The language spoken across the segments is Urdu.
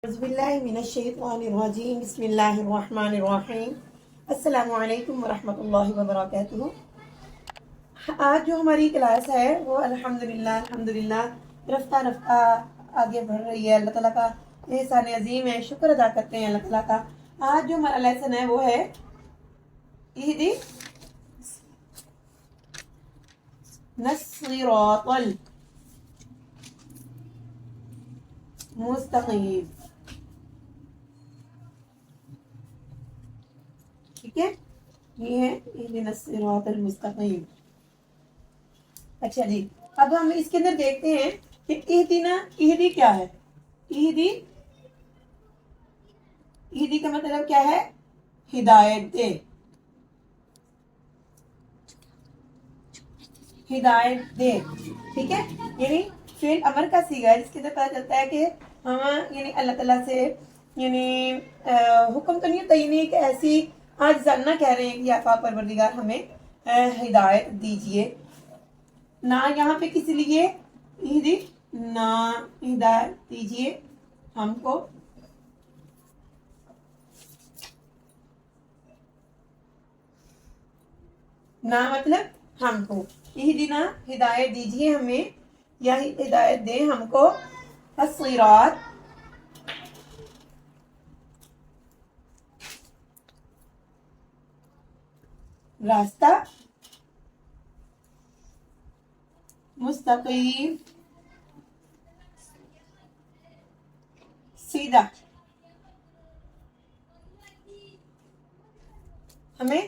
اعوذ باللہ من الشیطان الرجیم بسم اللہ الرحمن الرحیم السلام علیکم ورحمۃ اللہ وبرکاتہ۔ آج جو ہماری کلاس ہے وہ الحمدللہ رفتہ رفتہ آگے بڑھ رہی ہے۔ اللہ تعالیٰ کا احسان عظیم ہے، شکر ادا کرتے ہیں اللہ تعالیٰ کا۔ آج جو ہمارا لیسن ہے وہ ہے اہدنا الصراط المستقیم۔ ٹھیک ہے، یہ ہے اہدنا الصراط المستقیم۔ اچھا جی، اب ہم اس کے اندر دیکھتے ہیں کہ اہدی کیا ہے۔ اہدی کا مطلب کیا ہے؟ ہدایت دے، ہدایت دے۔ ٹھیک ہے، یعنی فعل امر کا صیغہ ہے، جس کے اندر پتہ چلتا ہے کہ ہم یعنی اللہ تعالیٰ سے یعنی حکم تو نہیں ہوتا، یعنی ایک ایسی آج جاننا کہہ رہے ہیں کہ یا پروردگار ہمیں ہدایت دیجئے۔ نہ یہاں پہ کس لیے اہدی، نہ ہدایت دیجئے ہم کو، نہ مطلب ہم کو، اہدنا ہدایت دیجئے ہمیں یا ہدایت دے ہم کو، الصراط راستہ، مستقیم سیدھا۔ ہمیں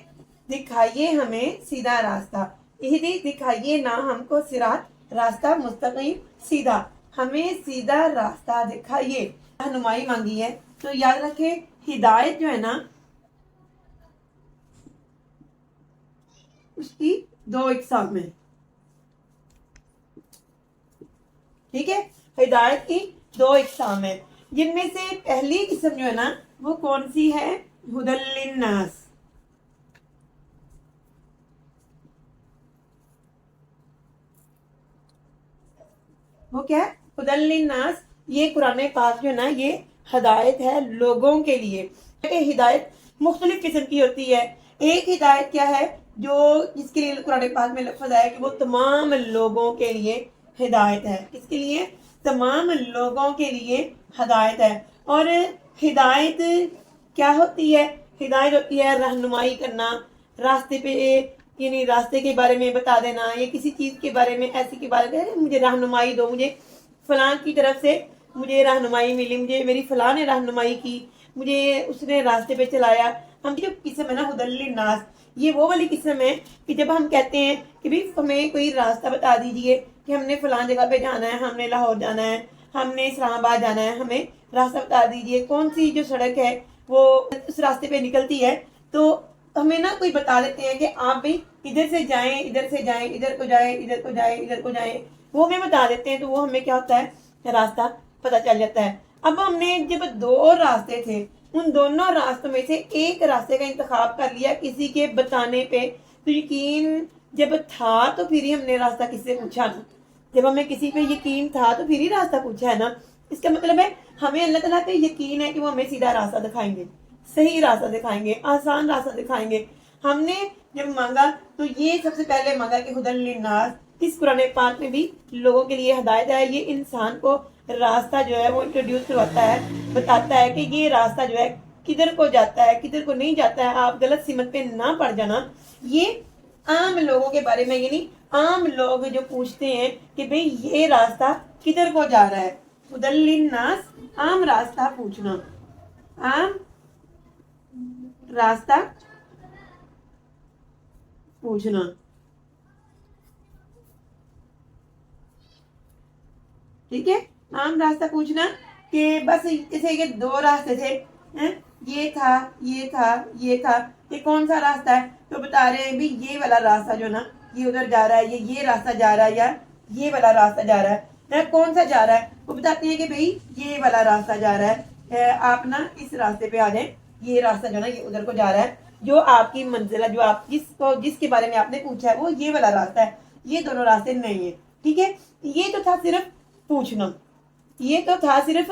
دکھائیے ہمیں سیدھا راستہ، اہدی دکھائیے نہ ہم کو صراط راستہ مستقیم سیدھا، ہمیں سیدھا راستہ دکھائیے، رہنمائی مانگی ہے۔ تو یاد رکھیں ہدایت جو ہے نا اس کی دو اقسام ہیں۔ ٹھیک ہے، ہدایت کی دو اقسام ہیں، جن میں سے پہلی قسم جو ہے نا وہ کون سی ہے؟ ہدی للناس۔ وہ کیا ہے؟ ہدی للناس۔ یہ قرآن پاک جو ہے نا یہ ہدایت ہے لوگوں کے لیے۔ ہدایت مختلف قسم کی ہوتی ہے۔ ایک ہدایت کیا ہے جو جس کے لیے قرآن پاک میں لفظ آیا کہ وہ تمام لوگوں کے لیے ہدایت ہے۔ کس کے لیے؟ تمام لوگوں کے لیے ہدایت ہے۔ اور ہدایت کیا ہوتی ہے؟ ہدایت ہوتی ہے رہنمائی کرنا، راستے پہ یعنی راستے کے بارے میں بتا دینا، یا کسی چیز کے بارے میں ایسی کے بارے میں مجھے رہنمائی دو، مجھے فلاں کی طرف سے مجھے رہنمائی ملی، مجھے میری فلاں نے رہنمائی کی، مجھے اس نے راستے پہ چلایا۔ ہم جو قسم ہے نا ہدی للناس، یہ وہ والی قسم ہے کہ جب ہم کہتے ہیں کہ بھی ہمیں کوئی راستہ بتا دیجئے کہ ہم نے فلاں جگہ پہ جانا ہے، ہم نے لاہور جانا ہے، ہم نے اسلام آباد جانا ہے، ہمیں راستہ بتا دیجئے کون سی جو سڑک ہے وہ اس راستے پہ نکلتی ہے، تو ہمیں نا کوئی بتا دیتے ہیں کہ آپ بھی ادھر سے جائیں، ادھر سے جائیں، ادھر کو جائیں، ادھر کو جائیں، ادھر کو جائیں، وہ ہمیں بتا دیتے ہیں، تو وہ ہمیں کیا ہوتا ہے؟ راستہ پتہ چل جاتا ہے۔ اب ہم نے جب دو راستے تھے، ان دونوں راستوں میں سے ایک راستے کا انتخاب کر لیا کسی کے بتانے پہ، تو یقین جب تھا تو پھر ہی ہم نے راستہ کس سے پوچھا نا، جب ہمیں کسی پہ یقین تھا تو پھر ہی راستہ پوچھا ہے نا۔ اس کا مطلب ہے ہمیں اللہ تعالیٰ پہ یقین ہے کہ وہ ہمیں سیدھا راستہ دکھائیں گے، صحیح راستہ دکھائیں گے، آسان راستہ دکھائیں گے۔ ہم نے جب مانگا تو یہ سب سے پہلے مانگا کہ ہدی للناس، اس قرآن پاک میں بھی لوگوں کے لیے ہدایت ہے۔ یہ انسان کو راستہ جو ہے وہ انٹروڈیوس کرواتا ہے، بتاتا ہے کہ یہ راستہ جو ہے کدھر کو جاتا ہے، کدھر کو نہیں جاتا ہے، آپ غلط سمت پہ نہ پڑ جانا۔ یہ عام لوگوں کے بارے میں، یعنی عام لوگ جو پوچھتے ہیں کہ بھئی یہ راستہ کدھر کو جا رہا ہے، ہدی للناس عام راستہ پوچھنا، عام راستہ پوچھنا۔ ٹھیک ہے، عام راستہ پوچھنا کہ بس جیسے کہ دو راستے تھے، یہ تھا، یہ تھا، یہ تھا، یہ کون سا راستہ ہے؟ تو بتا رہے ہیں بھی یہ والا راستہ جو نا یہ ادھر جا رہا ہے، یہ راستہ جا رہا ہے، یا یہ والا راستہ جا رہا ہے۔ کون سا جا رہا ہے؟ وہ بتاتے ہیں کہ بھئی یہ والا راستہ جا رہا ہے، آپ نا اس راستے پہ آ جائیں، یہ راستہ جو نا یہ ادھر کو جا رہا ہے، جو آپ کی منزل ہے، جو آپ جس کے بارے میں آپ نے پوچھا ہے وہ یہ والا راستہ ہے، یہ دونوں راستے نہیں ہیں۔ ٹھیک ہے، یہ تو تھا صرف پوچھنا، یہ تو تھا صرف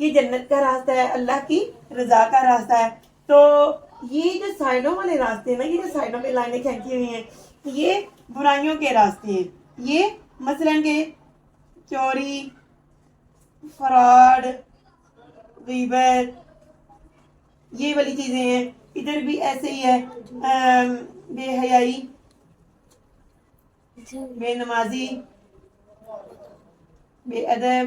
یہ جنت کا راستہ ہے, اللہ کی رضا کا راستہ ہے. تو یہ جو سائڈوں والے راستے ہیں نا, یہ جو سائڈوں پہ لائنیں کھینچی ہوئی ہیں, یہ برائیوں کے راستے ہیں. یہ مثلاً کہ چوری, فراڈ, غیبت, یہ والی چیزیں ہیں. ادھر بھی ایسے ہی ہے, بے حیائی, بے نمازی, بے ادب,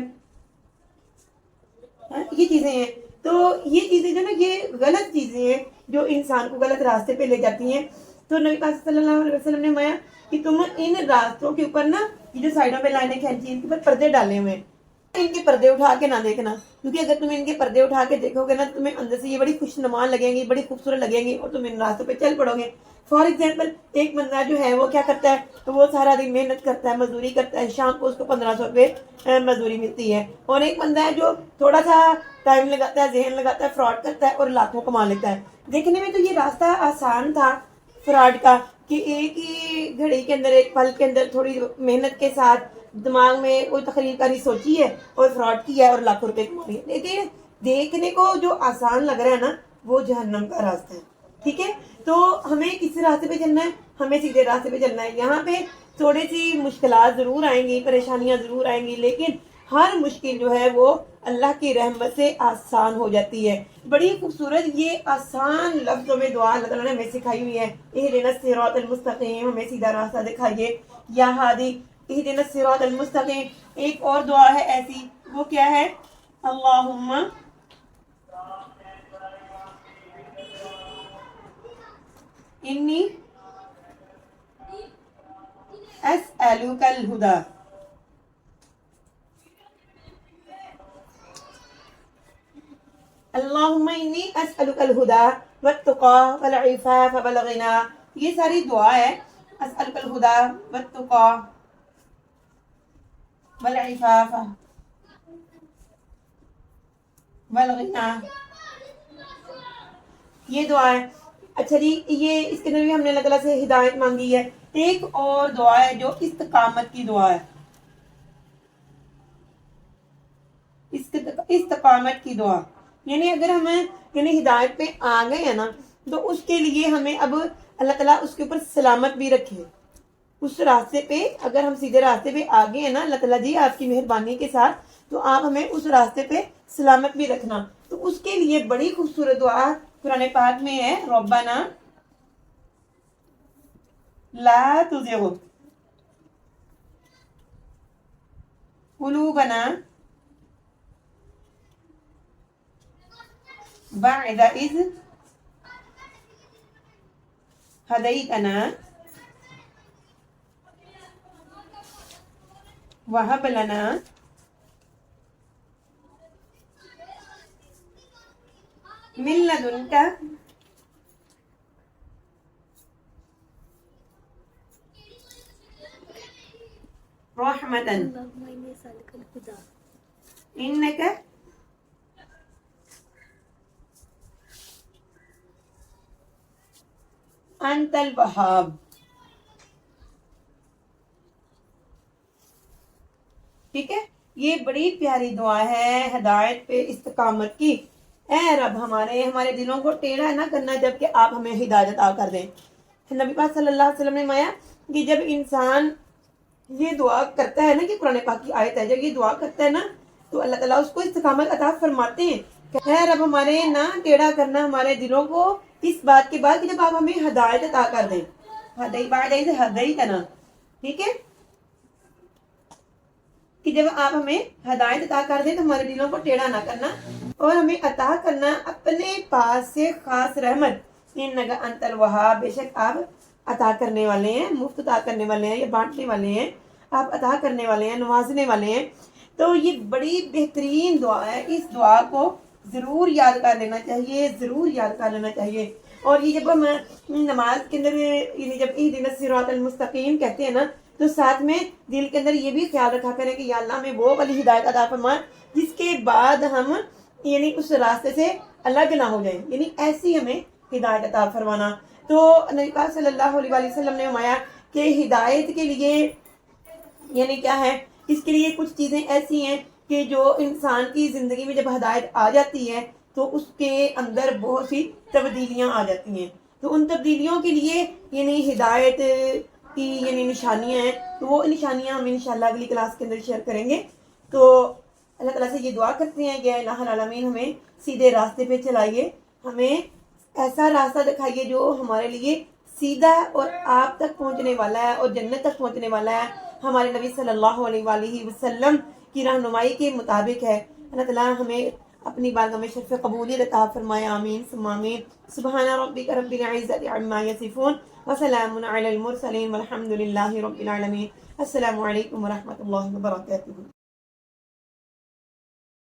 یہ چیزیں ہیں. تو یہ چیزیں جو نا یہ غلط چیزیں ہیں جو انسان کو غلط راستے پہ لے جاتی ہیں. تو نبی پاک صلی اللہ علیہ وسلم نے فرمایا کہ تم ان راستوں کے اوپر نا, یہ جو سائڈوں پہ لائنیں کھینچی ہیں ان کے اوپر پردے ڈالے ہوئے ہیں, ان کے پردے اٹھا کے نہ دیکھنا, کیونکہ اگر تم ان کے پردے اٹھا کے دیکھو گے نا تمہیں اندر سے یہ بڑی خوش نما لگیں گی, بڑی خوبصورت لگیں گی, اور تم ان راستوں پہ چل پڑو گے. فار ایگزامپل ایک بندہ جو ہے وہ کیا کرتا ہے, تو وہ سارا دن محنت کرتا ہے, مزدوری کرتا ہے, شام کو اس کو 1500 روپے مزدوری ملتی ہے. اور ایک بندہ ہے جو تھوڑا سا ٹائم لگاتا ہے, ذہن لگاتا ہے, فراڈ کرتا ہے اور لاکھوں کما لیتا ہے. دیکھنے میں تو یہ راستہ آسان تھا فراڈ کا, کہ ایک ہی گھڑی کے اندر, ایک پل کے اندر تھوڑی محنت کے ساتھ دماغ میں کوئی تقریر کاری سوچی ہے اور فراڈ کیا ہے اور لاکھوں روپے کما لیے. لیکن دیکھنے کو جو آسان لگ رہا ہے نا وہ جہنم کا راستہ ہے. ٹھیک ہے, تو ہمیں کس راستے پہ چلنا ہے, ہمیں سیدھے راستے پہ چلنا ہے. یہاں پہ تھوڑی سی مشکلات ضرور آئیں گی, پریشانیاں ضرور آئیں گی, لیکن ہر مشکل جو ہے وہ اللہ کی رحمت سے آسان ہو جاتی ہے. بڑی خوبصورت یہ آسان لفظوں میں دعا اللہ تعالیٰ نے ہمیں سکھائی ہوئی ہے. اہدنا الصراط المستقیم, ہمیں سیدھا راستہ دکھائیے یا ہادی اہدنا الصراط المستقیم. ایک اور دعا ہے ایسی, وہ کیا ہے, اللہم انی اسألک الہدی, اللہم انی اسألک الہدی والتقی والعفاف والغنی. یہ ساری دعا ہے, اسألک الہدی والتقی والعفاف والغنی, یہ دعا ہے. اچھا جی, یہ اس کے اندر بھی ہم نے اللہ تعالیٰ سے ہدایت مانگی ہے. ایک اور دعا ہے جو استقامت کی دعا ہے, استقامت کی دعا. یعنی اگر ہم ہدایت پہ آ گئے ہیں نا تو اس کے لیے ہمیں اب اللہ تعالیٰ اس کے اوپر سلامت بھی رکھے. اس راستے پہ اگر ہم سیدھے راستے پہ آ گئے ہیں نا, اللہ تعالیٰ جی آپ کی مہربانی کے ساتھ, تو آپ ہمیں اس راستے پہ سلامت بھی رکھنا. تو اس کے لیے بڑی خوبصورت دعا قرآن پاک میں ہے, ربنا لا تزغ قلوبنا بعد اذ ہدیتنا وہب لنا من لدنک رحمتا انک انت الوہاب. ٹھیک ہے, یہ بڑی پیاری دعا ہے ہدایت پہ استقامت کی. اے رب ہمارے دلوں کو ٹیڑھا نہ کرنا جبکہ آپ ہمیں ہدایت عطا کر دیں. نبی پاک صلی اللہ علیہ وسلم نے فرمایا کہ جب انسان یہ دعا کرتا ہے نا, کہ قرآن پاک کی آیت ہے, جب یہ دعا کرتا ہے نا تو اللہ تعالیٰ اس کو استقامت عطا فرماتے ہیں. اے رب ہمارے نہ ٹیڑھا کرنا ہمارے دلوں کو اس بات کے بعد کہ جب آپ ہمیں ہدایت عطا کر دیں. ہدیتنا, ٹھیک ہے, کہ جب آپ ہمیں ہدایت عطا کر دیں تو ہمارے دلوں کو ٹیڑھا نہ کرنا, اور ہمیں عطا کرنا اپنے پاس سے خاص رحمت. انک انت الوہاب, بے شک آپ عطا کرنے والے ہیں, مفت عطا کرنے والے ہیں یا بانٹنے والے ہیں, آپ عطا کرنے والے ہیں, نوازنے والے ہیں. تو یہ بڑی بہترین دعا ہے, اس دعا کو ضرور یاد کر لینا چاہیے, ضرور یاد کر لینا چاہیے. اور یہ جب ہم نماز کے اندر جب اہدنا الصراط المستقیم کہتے ہیں نا تو ساتھ میں دل کے اندر یہ بھی خیال رکھا کریں کہ یا اللہ ہمیں وہ والی ہدایت عطا فرما جس کے بعد ہم یعنی اس راستے سے الگ نہ ہو جائیں, یعنی ایسی ہمیں ہدایت عطا فرمانا. تو نبی پاک صلی اللہ علیہ وسلم نے فرمایا کہ ہدایت کے لیے یعنی کیا ہے, اس کے لیے کچھ چیزیں ایسی ہیں کہ جو انسان کی زندگی میں جب ہدایت آ جاتی ہے تو اس کے اندر بہت سی تبدیلیاں آ جاتی ہیں. تو ان تبدیلیوں کے لیے یعنی ہدایت کی یعنی نشانیاں ہیں، تو وہ نشانیاں ہم انشاءاللہ اگلی کلاس کے اندر شیئر کریں گے. تو اللہ تعالیٰ سے یہ دعا کرتے ہیں کہ الہ العالمین ہمیں سیدھے راستے پہ چلائیے، ہمیں ایسا راستہ دکھائیے جو ہمارے لیے سیدھا اور آپ تک پہنچنے والا ہے اور جنت تک پہنچنے والا ہے، ہمارے نبی صلی اللہ علیہ وآلہ وسلم کی رہنمائی کے مطابق ہے. اللہ تعالیٰ ہمیں اپنی بارگاہ میں شرف قبولیت عطا فرمائے. آمین ثم آمین. سبحان ربک رب العزۃ عما یصفون وسلام علی المرسلین والحمد للہ رب العالمین. السلام علیکم ورحمۃ اللہ وبرکاتہ.